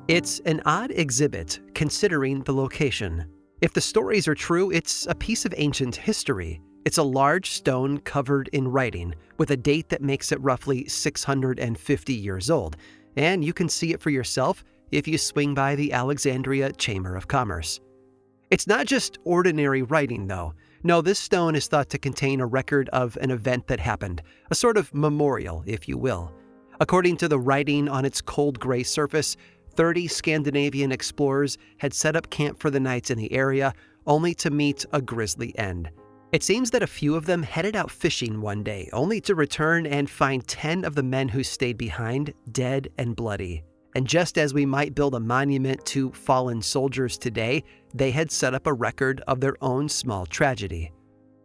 It's an odd exhibit, considering the location. If the stories are true, it's a piece of ancient history. It's a large stone covered in writing, with a date that makes it roughly 650 years old, and you can see it for yourself if you swing by the Alexandria Chamber of Commerce. It's not just ordinary writing, though. No, this stone is thought to contain a record of an event that happened, a sort of memorial, if you will. According to the writing on its cold gray surface, 30 Scandinavian explorers had set up camp for the night in the area, only to meet a grisly end. It seems that a few of them headed out fishing one day, only to return and find 10 of the men who stayed behind dead and bloody. And just as we might build a monument to fallen soldiers today, they had set up a record of their own small tragedy.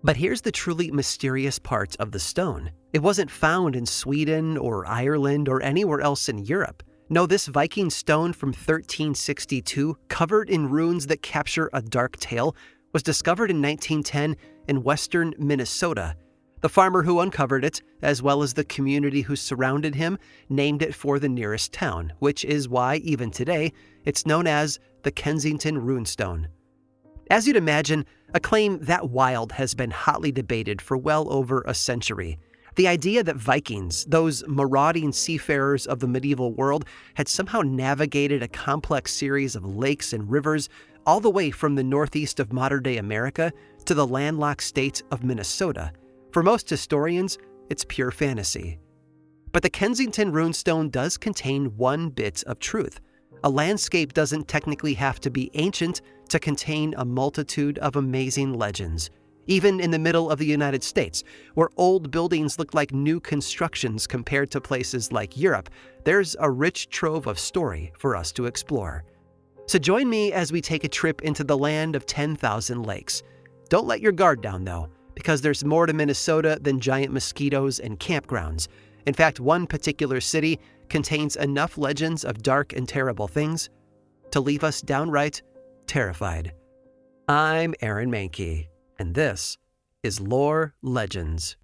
But here's the truly mysterious part of the stone. It wasn't found in Sweden or Ireland or anywhere else in Europe. No, this Viking stone from 1362, covered in runes that capture a dark tale, was discovered in 1910 in western Minnesota. The farmer who uncovered it, as well as the community who surrounded him, named it for the nearest town, which is why, even today, it's known as the Kensington Runstone. As you'd imagine, a claim that wild has been hotly debated for well over a century. The idea that Vikings, those marauding seafarers of the medieval world, had somehow navigated a complex series of lakes and rivers all the way from the northeast of modern-day America to the landlocked state of Minnesota. For most historians, it's pure fantasy. But the Kensington Runestone does contain one bit of truth. A landscape doesn't technically have to be ancient to contain a multitude of amazing legends. Even in the middle of the United States, where old buildings look like new constructions compared to places like Europe, there's a rich trove of story for us to explore. So join me as we take a trip into the land of 10,000 lakes. Don't let your guard down, though, because there's more to Minnesota than giant mosquitoes and campgrounds. In fact, one particular city contains enough legends of dark and terrible things to leave us downright terrified. I'm Aaron Mahnke, and this is Lore Legends.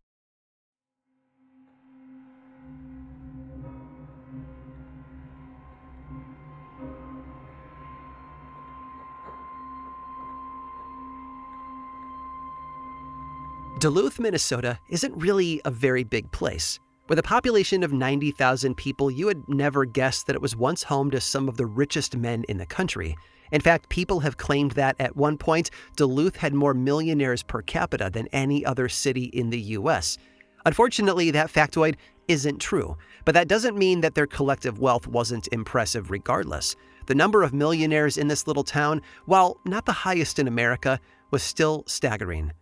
Duluth, Minnesota isn't really a very big place. With a population of 90,000 people, you would never guess that it was once home to some of the richest men in the country. In fact, people have claimed that at one point, Duluth had more millionaires per capita than any other city in the U.S. Unfortunately, that factoid isn't true, but that doesn't mean that their collective wealth wasn't impressive regardless. The number of millionaires in this little town, while not the highest in America, was still staggering.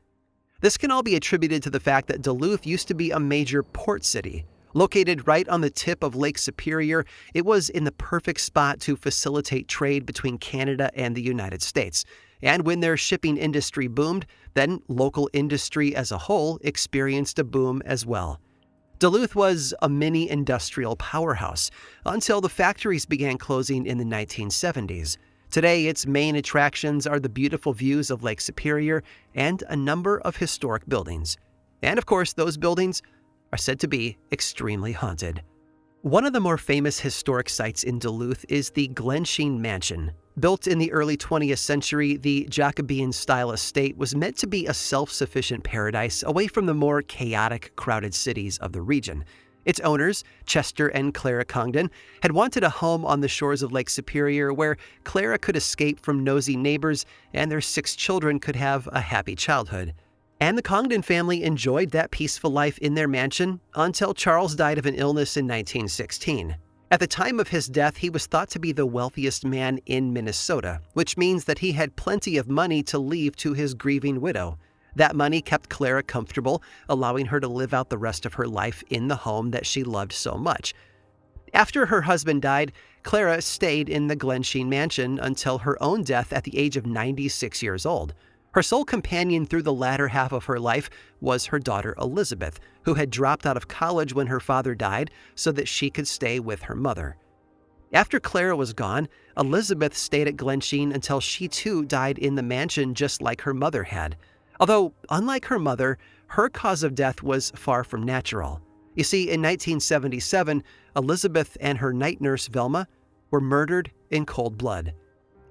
This can all be attributed to the fact that Duluth used to be a major port city. Located right on the tip of Lake Superior, it was in the perfect spot to facilitate trade between Canada and the United States. And when their shipping industry boomed, then local industry as a whole experienced a boom as well. Duluth was a mini industrial powerhouse until the factories began closing in the 1970s. Today, its main attractions are the beautiful views of Lake Superior and a number of historic buildings. And of course, those buildings are said to be extremely haunted. One of the more famous historic sites in Duluth is the Glensheen Mansion. Built in the early 20th century, the Jacobean-style estate was meant to be a self-sufficient paradise away from the more chaotic, crowded cities of the region. Its owners, Chester and Clara Congdon, had wanted a home on the shores of Lake Superior where Clara could escape from nosy neighbors and their 6 children could have a happy childhood. And the Congdon family enjoyed that peaceful life in their mansion until Charles died of an illness in 1916. At the time of his death, he was thought to be the wealthiest man in Minnesota, which means that he had plenty of money to leave to his grieving widow. That money kept Clara comfortable, allowing her to live out the rest of her life in the home that she loved so much. After her husband died, Clara stayed in the Glensheen Mansion until her own death at the age of 96 years old. Her sole companion through the latter half of her life was her daughter Elizabeth, who had dropped out of college when her father died so that she could stay with her mother. After Clara was gone, Elizabeth stayed at Glensheen until she too died in the mansion just like her mother had. Although, unlike her mother, her cause of death was far from natural. You see, in 1977, Elizabeth and her night nurse Velma were murdered in cold blood.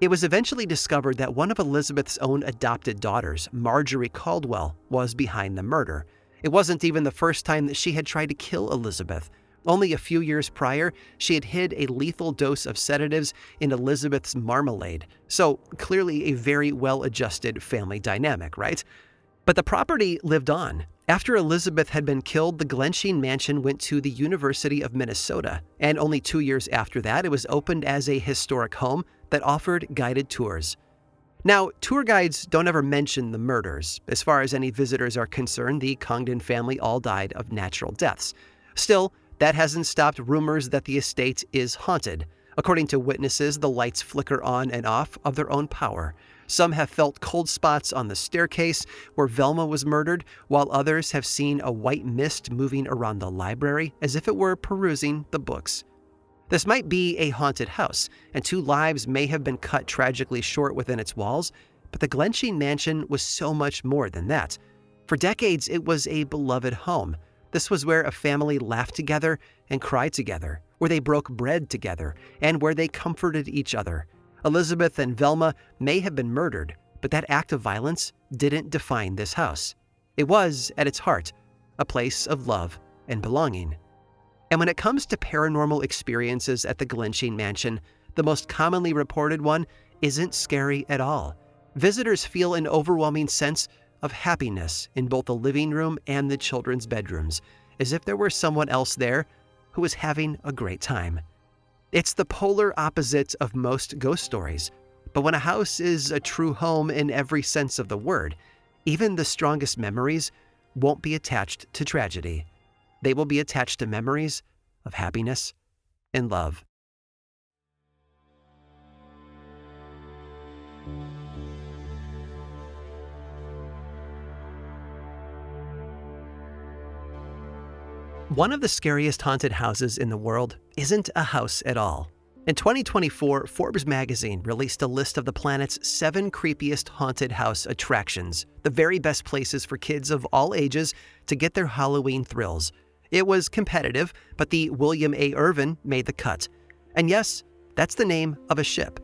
It was eventually discovered that one of Elizabeth's own adopted daughters, Marjorie Caldwell, was behind the murder. It wasn't even the first time that she had tried to kill Elizabeth. Only a few years prior, she had hid a lethal dose of sedatives in Elizabeth's marmalade. So clearly a very well-adjusted family dynamic, right? But the property lived on. After Elizabeth had been killed, the Glensheen mansion went to the University of Minnesota, and only 2 years after that, it was opened as a historic home that offered guided tours. Now, tour guides don't ever mention the murders. As far as any visitors are concerned, the Congdon family all died of natural deaths. Still, that hasn't stopped rumors that the estate is haunted. According to witnesses, the lights flicker on and off of their own power. Some have felt cold spots on the staircase where Velma was murdered, while others have seen a white mist moving around the library as if it were perusing the books. This might be a haunted house, and 2 lives may have been cut tragically short within its walls, but the Glensheen mansion was so much more than that. For decades, it was a beloved home. This was where a family laughed together and cried together, where they broke bread together, and where they comforted each other. Elizabeth and Velma may have been murdered, but that act of violence didn't define this house. It was, at its heart, a place of love and belonging. And when it comes to paranormal experiences at the Glensheen mansion, the most commonly reported one isn't scary at all. Visitors feel an overwhelming sense of happiness in both the living room and the children's bedrooms, as if there were someone else there who was having a great time. It's the polar opposite of most ghost stories, but when a house is a true home in every sense of the word, even the strongest memories won't be attached to tragedy. They will be attached to memories of happiness and love. One of the scariest haunted houses in the world isn't a house at all. In 2024, Forbes magazine released a list of the planet's 7 creepiest haunted house attractions, the very best places for kids of all ages to get their Halloween thrills. It was competitive, but the William A. Irvin made the cut. And yes, that's the name of a ship.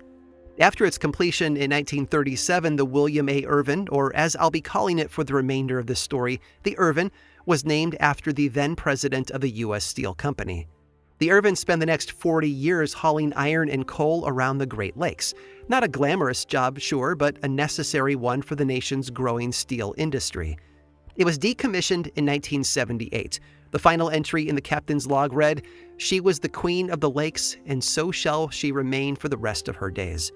After its completion in 1937, the William A. Irvin, or as I'll be calling it for the remainder of this story, the Irvin, was named after the then president of the U.S. Steel Company. The Irvin spent the next 40 years hauling iron and coal around the Great Lakes. Not a glamorous job, sure, but a necessary one for the nation's growing steel industry. It was decommissioned in 1978. The final entry in the captain's log read, "She was the queen of the lakes, and so shall she remain for the rest of her days."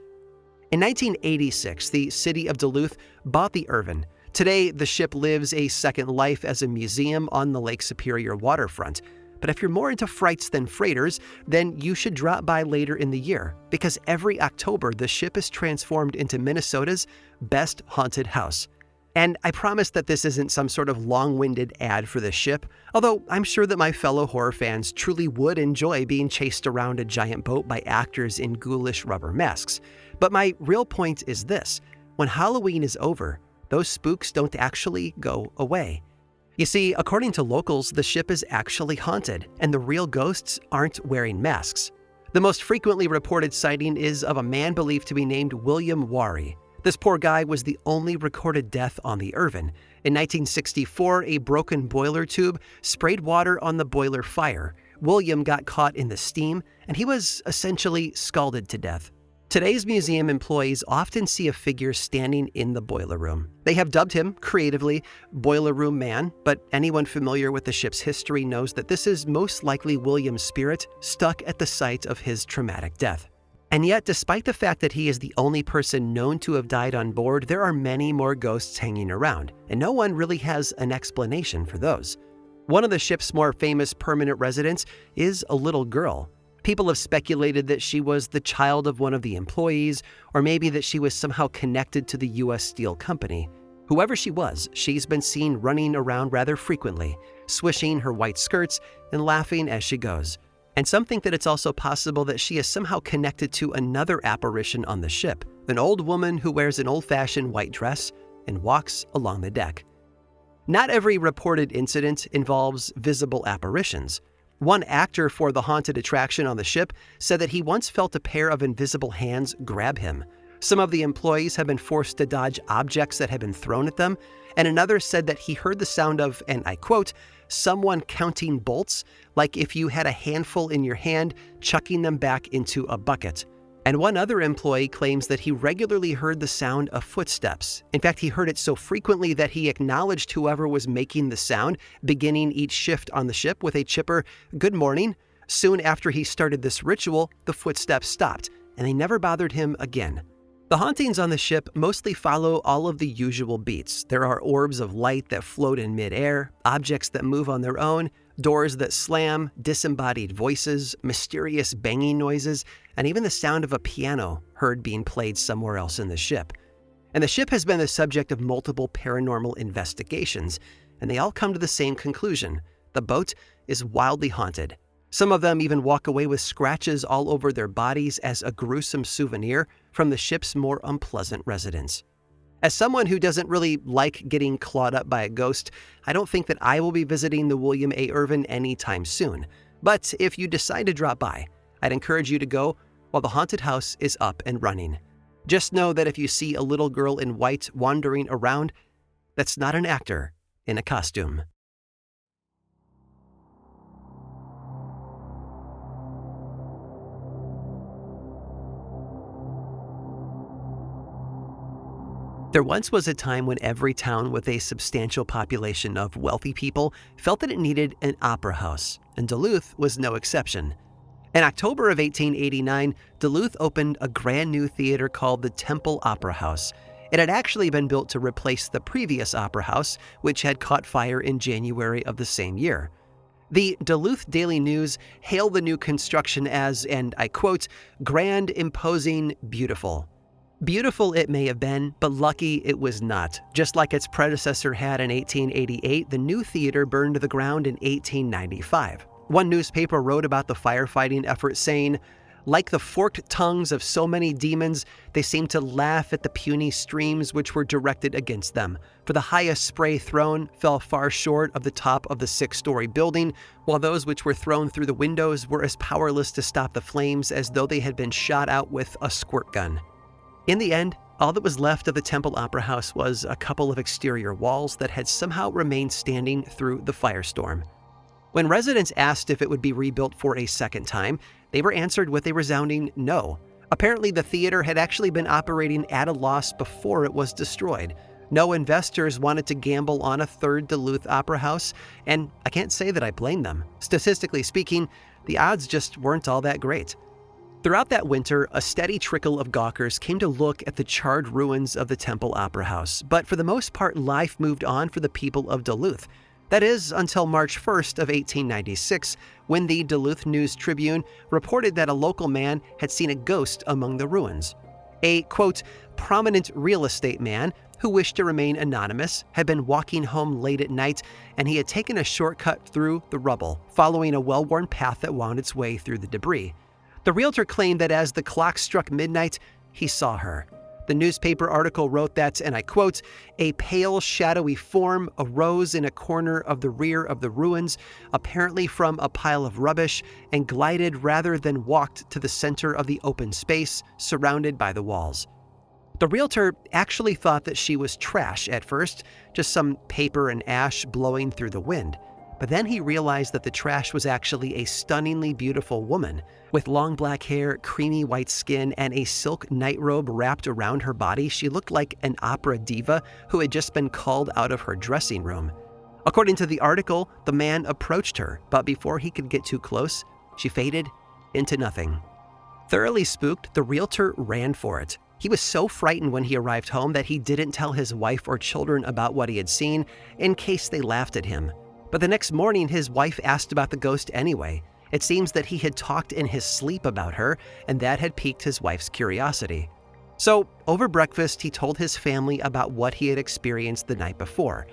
In 1986, the city of Duluth bought the Irvin. Today, the ship lives a second life as a museum on the Lake Superior waterfront. But if you're more into frights than freighters, then you should drop by later in the year, because every October, the ship is transformed into Minnesota's best haunted house. And I promise that this isn't some sort of long-winded ad for the ship, although I'm sure that my fellow horror fans truly would enjoy being chased around a giant boat by actors in ghoulish rubber masks. But my real point is this: when Halloween is over, those spooks don't actually go away. You see, according to locals, the ship is actually haunted, and the real ghosts aren't wearing masks. The most frequently reported sighting is of a man believed to be named William Wary. This poor guy was the only recorded death on the Irvin. In 1964, a broken boiler tube sprayed water on the boiler fire. William got caught in the steam, and he was essentially scalded to death. Today's museum employees often see a figure standing in the boiler room. They have dubbed him, creatively, Boiler Room Man, but anyone familiar with the ship's history knows that this is most likely William's spirit stuck at the site of his traumatic death. And yet, despite the fact that he is the only person known to have died on board, there are many more ghosts hanging around, and no one really has an explanation for those. One of the ship's more famous permanent residents is a little girl. People have speculated that she was the child of one of the employees, or maybe that she was somehow connected to the U.S. Steel Company. Whoever she was, she's been seen running around rather frequently, swishing her white skirts and laughing as she goes. And some think that it's also possible that she is somehow connected to another apparition on the ship, an old woman who wears an old-fashioned white dress and walks along the deck. Not every reported incident involves visible apparitions. One actor for the haunted attraction on the ship said that he once felt a pair of invisible hands grab him. Some of the employees have been forced to dodge objects that had been thrown at them, and another said that he heard the sound of, and I quote, someone counting bolts, like if you had a handful in your hand, chucking them back into a bucket. And one other employee claims that he regularly heard the sound of footsteps. In fact, he heard it so frequently that he acknowledged whoever was making the sound, beginning each shift on the ship with a chipper, "Good morning." Soon after he started this ritual, the footsteps stopped, and they never bothered him again. The hauntings on the ship mostly follow all of the usual beats. There are orbs of light that float in midair, objects that move on their own, doors that slam, disembodied voices, mysterious banging noises, and even the sound of a piano heard being played somewhere else in the ship. And the ship has been the subject of multiple paranormal investigations, and they all come to the same conclusion. The boat is wildly haunted. Some of them even walk away with scratches all over their bodies as a gruesome souvenir from the ship's more unpleasant residents. As someone who doesn't really like getting clawed up by a ghost, I don't think that I will be visiting the William A. Irvin anytime soon. But if you decide to drop by, I'd encourage you to go while the haunted house is up and running. Just know that if you see a little girl in white wandering around, that's not an actor in a costume. There once was a time when every town with a substantial population of wealthy people felt that it needed an opera house, and Duluth was no exception. In October of 1889, Duluth opened a brand new theater called the Temple Opera House. It had actually been built to replace the previous opera house, which had caught fire in January of the same year. The Duluth Daily News hailed the new construction as, and I quote, "grand, imposing, beautiful." Beautiful it may have been, but lucky it was not. Just like its predecessor had in 1888, the new theater burned to the ground in 1895. One newspaper wrote about the firefighting effort saying, "Like the forked tongues of so many demons, they seemed to laugh at the puny streams which were directed against them. For the highest spray thrown fell far short of the top of the 6-story building, while those which were thrown through the windows were as powerless to stop the flames as though they had been shot out with a squirt gun." In the end, all that was left of the Temple Opera House was a couple of exterior walls that had somehow remained standing through the firestorm. When residents asked if it would be rebuilt for a second time, they were answered with a resounding no. Apparently, the theater had actually been operating at a loss before it was destroyed. No investors wanted to gamble on a third Duluth Opera House, and I can't say that I blame them. Statistically speaking, the odds just weren't all that great. Throughout that winter, a steady trickle of gawkers came to look at the charred ruins of the Temple Opera House, but for the most part, life moved on for the people of Duluth. That is, until March 1st of 1896, when the Duluth News-Tribune reported that a local man had seen a ghost among the ruins. A, quote, prominent real estate man who wished to remain anonymous had been walking home late at night, and he had taken a shortcut through the rubble, following a well-worn path that wound its way through the debris. The realtor claimed that as the clock struck midnight, he saw her. The newspaper article wrote that, and I quote, "a pale, shadowy form arose in a corner of the rear of the ruins, apparently from a pile of rubbish, and glided rather than walked to the center of the open space surrounded by the walls." The realtor actually thought that she was trash at first, just some paper and ash blowing through the wind. But then he realized that the trash was actually a stunningly beautiful woman. With long black hair, creamy white skin, and a silk nightrobe wrapped around her body, she looked like an opera diva who had just been called out of her dressing room. According to the article, the man approached her, but before he could get too close, she faded into nothing. Thoroughly spooked, the realtor ran for it. He was so frightened when he arrived home that he didn't tell his wife or children about what he had seen in case they laughed at him. But the next morning, his wife asked about the ghost anyway. It seems that he had talked in his sleep about her, and that had piqued his wife's curiosity. So, over breakfast, he told his family about what he had experienced the night before.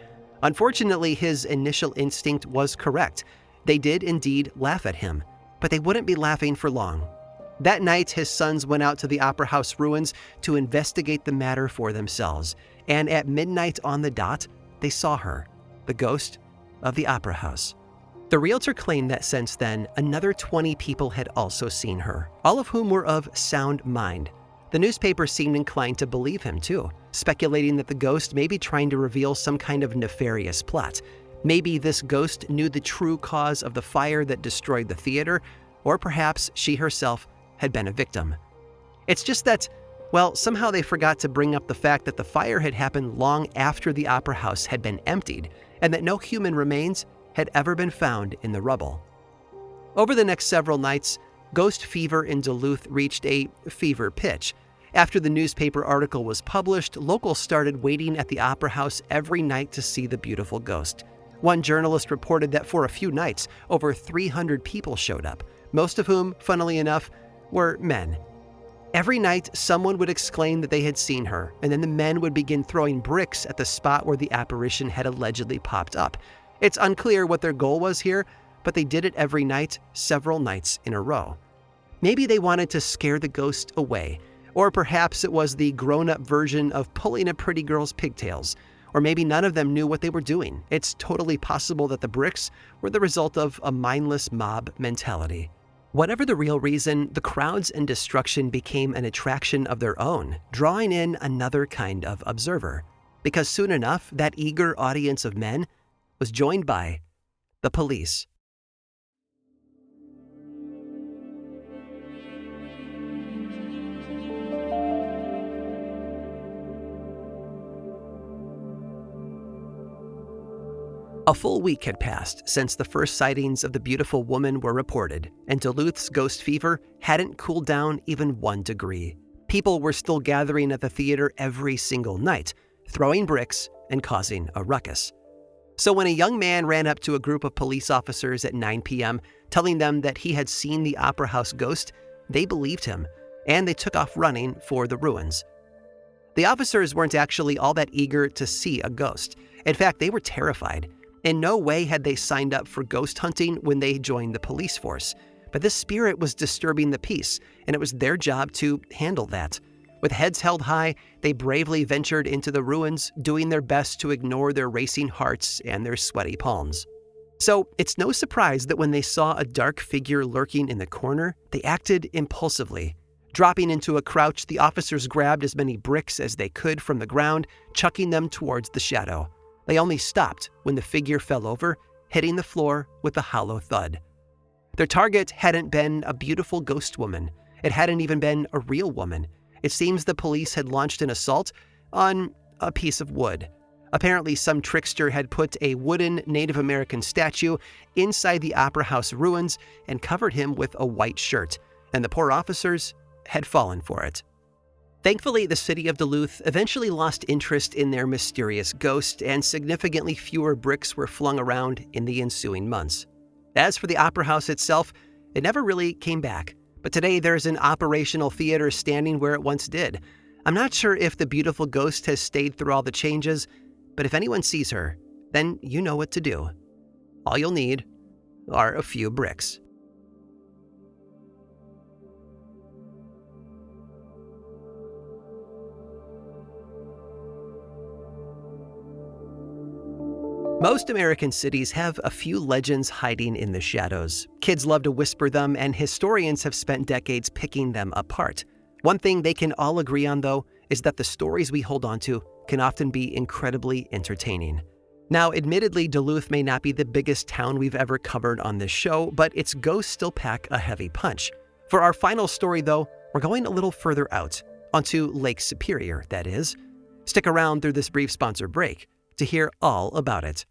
Unfortunately, his initial instinct was correct. They did indeed laugh at him, but they wouldn't be laughing for long. That night, his sons went out to the Opera House ruins to investigate the matter for themselves, and at midnight on the dot, they saw her, the ghost of the Opera House. The realtor claimed that since then, another 20 people had also seen her, all of whom were of sound mind. The newspaper seemed inclined to believe him too, speculating that the ghost may be trying to reveal some kind of nefarious plot. Maybe this ghost knew the true cause of the fire that destroyed the theater, or perhaps she herself had been a victim. It's just that, well, somehow they forgot to bring up the fact that the fire had happened long after the opera house had been emptied, and that no human remains had ever been found in the rubble. Over the next several nights, ghost fever in Duluth reached a fever pitch. After the newspaper article was published, locals started waiting at the opera house every night to see the beautiful ghost. One journalist reported that for a few nights, over 300 people showed up, most of whom, funnily enough, were men. Every night, someone would exclaim that they had seen her, and then the men would begin throwing bricks at the spot where the apparition had allegedly popped up. It's unclear what their goal was here, but they did it every night, several nights in a row. Maybe they wanted to scare the ghost away, or perhaps it was the grown-up version of pulling a pretty girl's pigtails, or maybe none of them knew what they were doing. It's totally possible that the bricks were the result of a mindless mob mentality. Whatever the real reason, the crowds and destruction became an attraction of their own, drawing in another kind of observer. Because soon enough, that eager audience of men was joined by the police. A full week had passed since the first sightings of the beautiful woman were reported, and Duluth's ghost fever hadn't cooled down even 1 degree. People were still gathering at the theater every single night, throwing bricks and causing a ruckus. So when a young man ran up to a group of police officers at 9 p.m., telling them that he had seen the opera house ghost, they believed him, and they took off running for the ruins. The officers weren't actually all that eager to see a ghost. In fact, they were terrified. In no way had they signed up for ghost hunting when they joined the police force. But this spirit was disturbing the peace, and it was their job to handle that. With heads held high, they bravely ventured into the ruins, doing their best to ignore their racing hearts and their sweaty palms. So it's no surprise that when they saw a dark figure lurking in the corner, they acted impulsively. Dropping into a crouch, the officers grabbed as many bricks as they could from the ground, chucking them towards the shadow. They only stopped when the figure fell over, hitting the floor with a hollow thud. Their target hadn't been a beautiful ghost woman. It hadn't even been a real woman. It seems the police had launched an assault on a piece of wood. Apparently, some trickster had put a wooden Native American statue inside the opera house ruins and covered him with a white shirt, and the poor officers had fallen for it. Thankfully, the city of Duluth eventually lost interest in their mysterious ghost, and significantly fewer bricks were flung around in the ensuing months. As for the opera house itself, it never really came back. But today there's an operational theater standing where it once did. I'm not sure if the beautiful ghost has stayed through all the changes, but if anyone sees her, then you know what to do. All you'll need are a few bricks. Most American cities have a few legends hiding in the shadows. Kids love to whisper them, and historians have spent decades picking them apart. One thing they can all agree on, though, is that the stories we hold onto can often be incredibly entertaining. Now, admittedly, Duluth may not be the biggest town we've ever covered on this show, but its ghosts still pack a heavy punch. For our final story, though, we're going a little further out, onto Lake Superior, that is. Stick around through this brief sponsor break to hear all about it.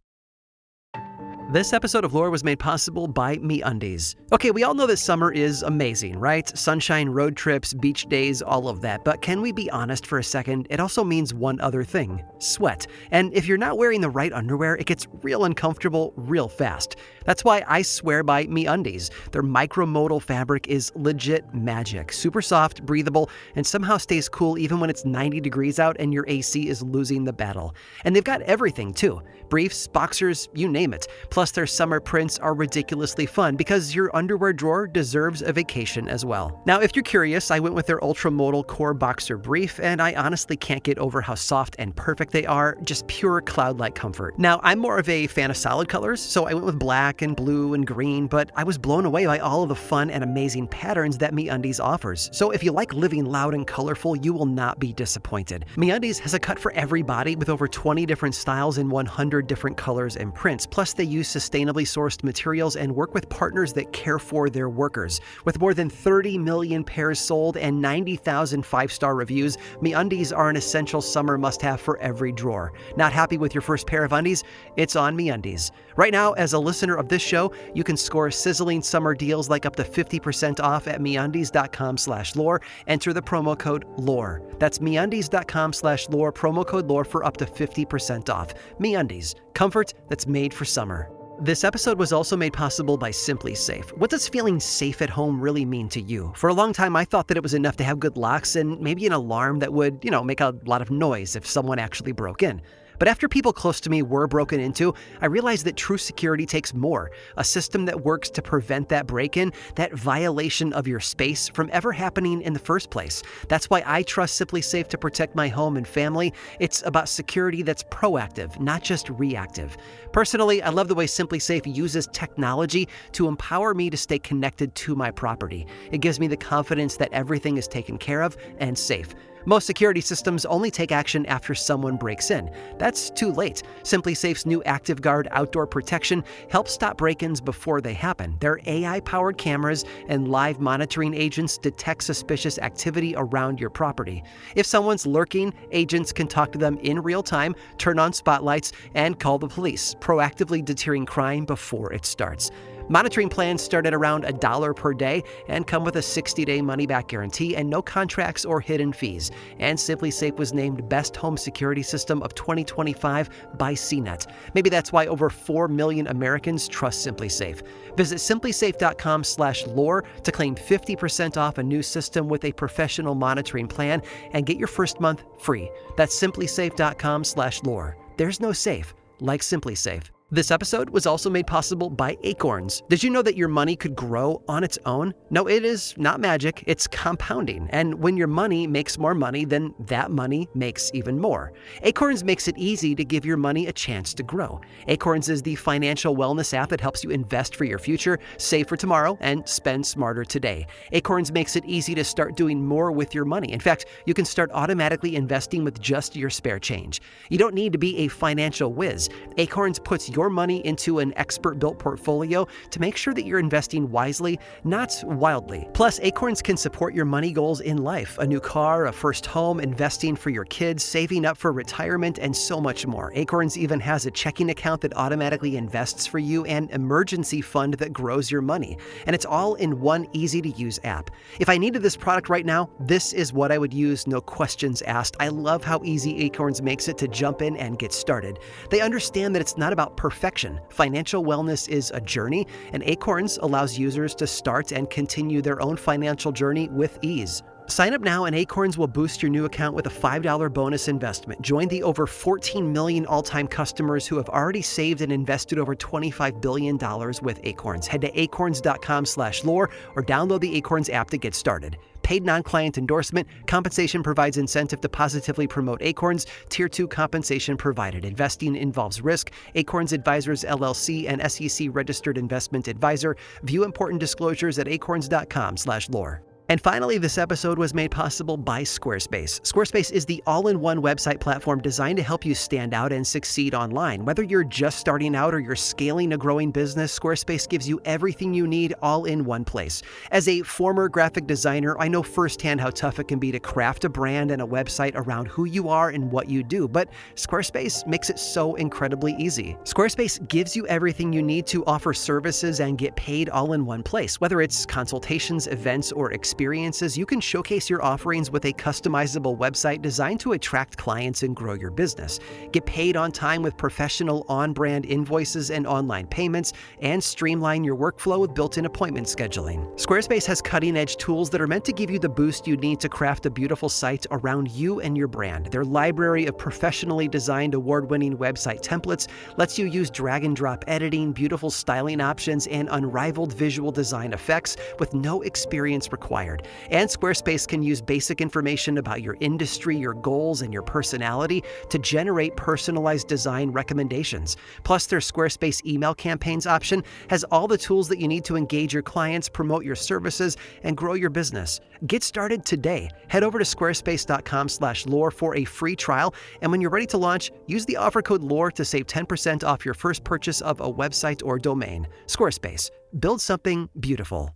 This episode of Lore was made possible by MeUndies. Okay, we all know that summer is amazing, right? Sunshine, road trips, beach days, all of that. But can we be honest for a second? It also means one other thing: sweat. And if you're not wearing the right underwear, it gets real uncomfortable real fast. That's why I swear by MeUndies. Their micromodal fabric is legit magic. Super soft, breathable, and somehow stays cool even when it's 90 degrees out and your AC is losing the battle. And they've got everything too. Briefs, boxers, you name it. Plus, Plus, their summer prints are ridiculously fun because your underwear drawer deserves a vacation as well. Now, if you're curious, I went with their ultramodal core boxer brief, and I honestly can't get over how soft and perfect they are, just pure cloud-like comfort. Now, I'm more of a fan of solid colors, so I went with black and blue and green, but I was blown away by all of the fun and amazing patterns that MeUndies offers. So if you like living loud and colorful, you will not be disappointed. MeUndies has a cut for every body with over 20 different styles in 100 different colors and prints. Plus, they use sustainably sourced materials and work with partners that care for their workers. With more than 30 million pairs sold and 90,000 five-star reviews, MeUndies are an essential summer must-have for every drawer. Not happy with your first pair of undies? It's on MeUndies. Right now, as a listener of this show, you can score sizzling summer deals like up to 50% off at MeUndies.com/lore. Enter the promo code LORE. That's MeUndies.com/lore, promo code LORE for up to 50% off. MeUndies, comfort that's made for summer. This episode was also made possible by Simply Safe. What does feeling safe at home really mean to you? For a long time, I thought that it was enough to have good locks and maybe an alarm that would, make a lot of noise if someone actually broke in. But after people close to me were broken into, I realized that true security takes more. A system that works to prevent that break-in, that violation of your space from ever happening in the first place. That's why I trust Simply Safe to protect my home and family. It's about security that's proactive, not just reactive. Personally, I love the way Simply Safe uses technology to empower me to stay connected to my property. It gives me the confidence that everything is taken care of and safe. Most security systems only take action after someone breaks in. That's too late. Simply Safe's new Active Guard outdoor protection helps stop break-ins before they happen. Their AI-powered cameras and live monitoring agents detect suspicious activity around your property. If someone's lurking, agents can talk to them in real time, turn on spotlights, and call the police, proactively deterring crime before it starts. Monitoring plans start at around $1 per day and come with a 60-day money-back guarantee and no contracts or hidden fees. And Simply Safe was named Best Home Security System of 2025 by CNET. Maybe that's why over 4 million Americans trust Simply Safe. Visit simplysafe.com/lore to claim 50% off a new system with a professional monitoring plan and get your first month free. That's simplysafe.com/lore. There's no safe like Simply Safe. This episode was also made possible by Acorns. Did you know that your money could grow on its own? No, it is not magic, it's compounding. And when your money makes more money, then that money makes even more. Acorns makes it easy to give your money a chance to grow. Acorns is the financial wellness app that helps you invest for your future, save for tomorrow, and spend smarter today. Acorns makes it easy to start doing more with your money. In fact, you can start automatically investing with just your spare change. You don't need to be a financial whiz. Acorns puts your money into an expert-built portfolio to make sure that you're investing wisely, not wildly. Plus, Acorns can support your money goals in life: a new car, a first home, investing for your kids, saving up for retirement, and so much more. Acorns even has a checking account that automatically invests for you and emergency fund that grows your money. And it's all in one easy-to-use app. If I needed this product right now, this is what I would use, no questions asked. I love how easy Acorns makes it to jump in and get started. They understand that it's not about perfection. Financial wellness is a journey, and Acorns allows users to start and continue their own financial journey with ease. Sign up now and Acorns will boost your new account with a $5 bonus investment. Join the over 14 million all-time customers who have already saved and invested over $25 billion with Acorns. Head to acorns.com/lore or download the Acorns app to get started. Paid non-client endorsement. Compensation provides incentive to positively promote Acorns. Tier 2 compensation provided. Investing involves risk. Acorns Advisors LLC and SEC registered investment advisor. View important disclosures at acorns.com/lore. And finally, this episode was made possible by Squarespace. Squarespace is the all-in-one website platform designed to help you stand out and succeed online. Whether you're just starting out or you're scaling a growing business, Squarespace gives you everything you need all in one place. As a former graphic designer, I know firsthand how tough it can be to craft a brand and a website around who you are and what you do, but Squarespace makes it so incredibly easy. Squarespace gives you everything you need to offer services and get paid all in one place, whether it's consultations, events, or experiences. experiences, you can showcase your offerings with a customizable website designed to attract clients and grow your business. Get paid on time with professional on-brand invoices and online payments, and streamline your workflow with built-in appointment scheduling. Squarespace has cutting-edge tools that are meant to give you the boost you need to craft a beautiful site around you and your brand. Their library of professionally designed award-winning website templates lets you use drag-and-drop editing, beautiful styling options, and unrivaled visual design effects with no experience required. And Squarespace can use basic information about your industry, your goals, and your personality to generate personalized design recommendations. Plus, their Squarespace email campaigns option has all the tools that you need to engage your clients, promote your services, and grow your business. Get started today. Head over to squarespace.com/lore for a free trial, and when you're ready to launch, use the offer code LORE to save 10% off your first purchase of a website or domain. Squarespace. Build something beautiful.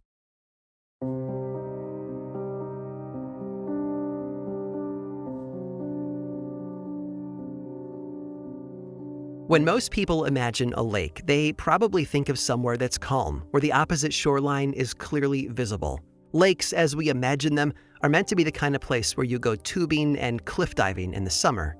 When most people imagine a lake, they probably think of somewhere that's calm, where the opposite shoreline is clearly visible. Lakes, as we imagine them, are meant to be the kind of place where you go tubing and cliff diving in the summer.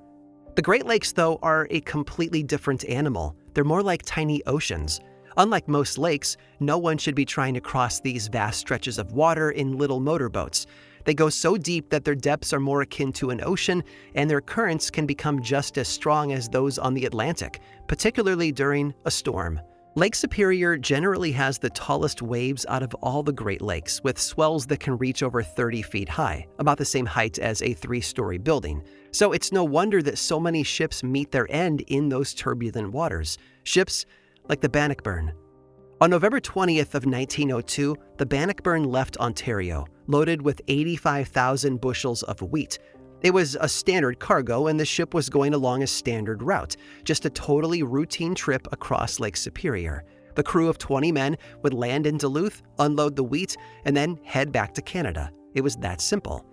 The Great Lakes, though, are a completely different animal. They're more like tiny oceans. Unlike most lakes, no one should be trying to cross these vast stretches of water in little motorboats. They go so deep that their depths are more akin to an ocean, and their currents can become just as strong as those on the Atlantic, particularly during a storm. Lake Superior generally has the tallest waves out of all the Great Lakes, with swells that can reach over 30 feet high, about the same height as a 3-story building. So it's no wonder that so many ships meet their end in those turbulent waters. Ships like the Bannockburn. On November 20th of 1902, the Bannockburn left Ontario, loaded with 85,000 bushels of wheat. It was a standard cargo, and the ship was going along a standard route, just a totally routine trip across Lake Superior. The crew of 20 men would land in Duluth, unload the wheat, and then head back to Canada. It was that simple.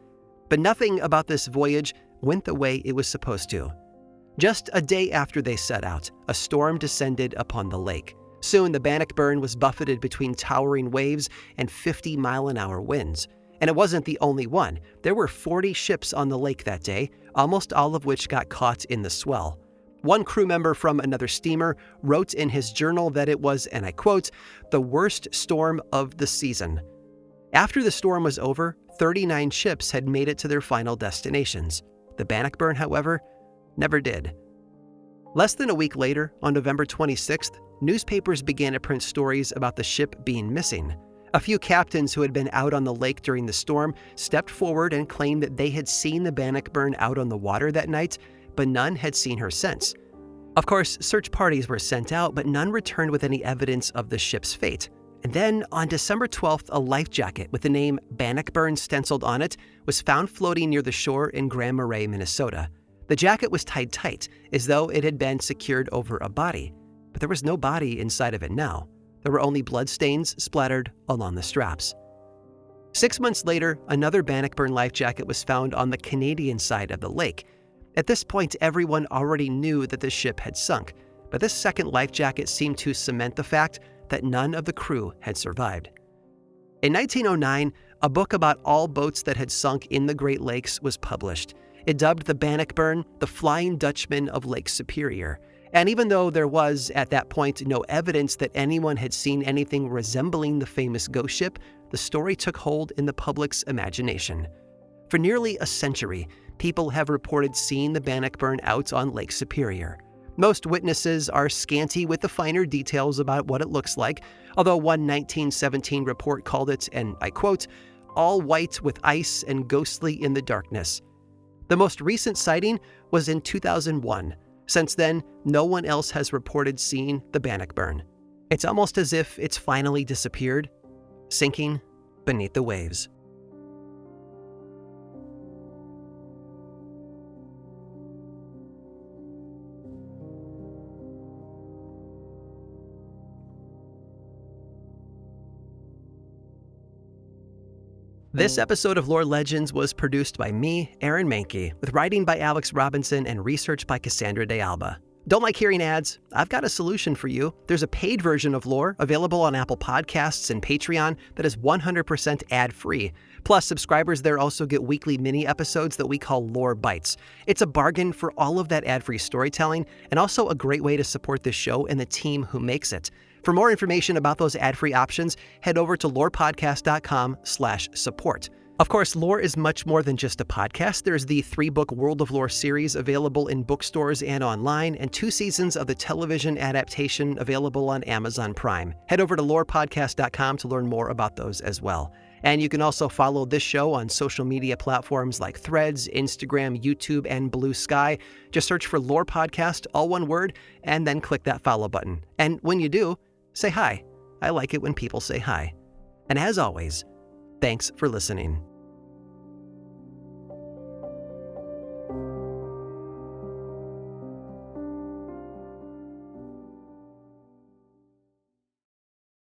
But nothing about this voyage went the way it was supposed to. Just a day after they set out, a storm descended upon the lake. Soon, the Bannockburn was buffeted between towering waves and 50-mile-an-hour winds. And it wasn't the only one. There were 40 ships on the lake that day, almost all of which got caught in the swell. One crew member from another steamer wrote in his journal that it was, and I quote, "the worst storm of the season." After the storm was over, 39 ships had made it to their final destinations. The Bannockburn, however, never did. Less than a week later, on November 26th, newspapers began to print stories about the ship being missing. A few captains who had been out on the lake during the storm stepped forward and claimed that they had seen the Bannockburn out on the water that night, but none had seen her since. Of course, search parties were sent out, but none returned with any evidence of the ship's fate. And then, on December 12th, a life jacket with the name Bannockburn stenciled on it was found floating near the shore in Grand Marais, Minnesota. The jacket was tied tight, as though it had been secured over a body, but there was no body inside of it now. There were only bloodstains splattered along the straps. 6 months later, another Bannockburn life jacket was found on the Canadian side of the lake. At this point, everyone already knew that the ship had sunk, but this second life jacket seemed to cement the fact that none of the crew had survived. In 1909, a book about all boats that had sunk in the Great Lakes was published. It dubbed the Bannockburn the Flying Dutchman of Lake Superior. And even though there was, at that point, no evidence that anyone had seen anything resembling the famous ghost ship, the story took hold in the public's imagination. For nearly a century, people have reported seeing the Bannockburn out on Lake Superior. Most witnesses are scanty with the finer details about what it looks like, although one 1917 report called it, and I quote, "all white with ice and ghostly in the darkness." The most recent sighting was in 2001. Since then, no one else has reported seeing the Bannockburn. It's almost as if it's finally disappeared, sinking beneath the waves. This episode of Lore Legends was produced by me, Aaron Mahnke, with writing by Alex Robinson and research by Cassandra de Alba. Don't like hearing ads? I've got a solution for you. There's a paid version of Lore available on Apple Podcasts and Patreon that is 100% ad-free. Plus, subscribers there also get weekly mini episodes that we call Lore Bites. It's a bargain for all of that ad-free storytelling and also a great way to support this show and the team who makes it. For more information about those ad-free options, head over to lorepodcast.com/support. Of course, Lore is much more than just a podcast. There's the 3-book World of Lore series available in bookstores and online, and 2 seasons of the television adaptation available on Amazon Prime. Head over to lorepodcast.com to learn more about those as well. And you can also follow this show on social media platforms like Threads, Instagram, YouTube, and Blue Sky. Just search for Lore Podcast, all one word, and then click that follow button. And when you do, say hi. I like it when people say hi. And as always, thanks for listening.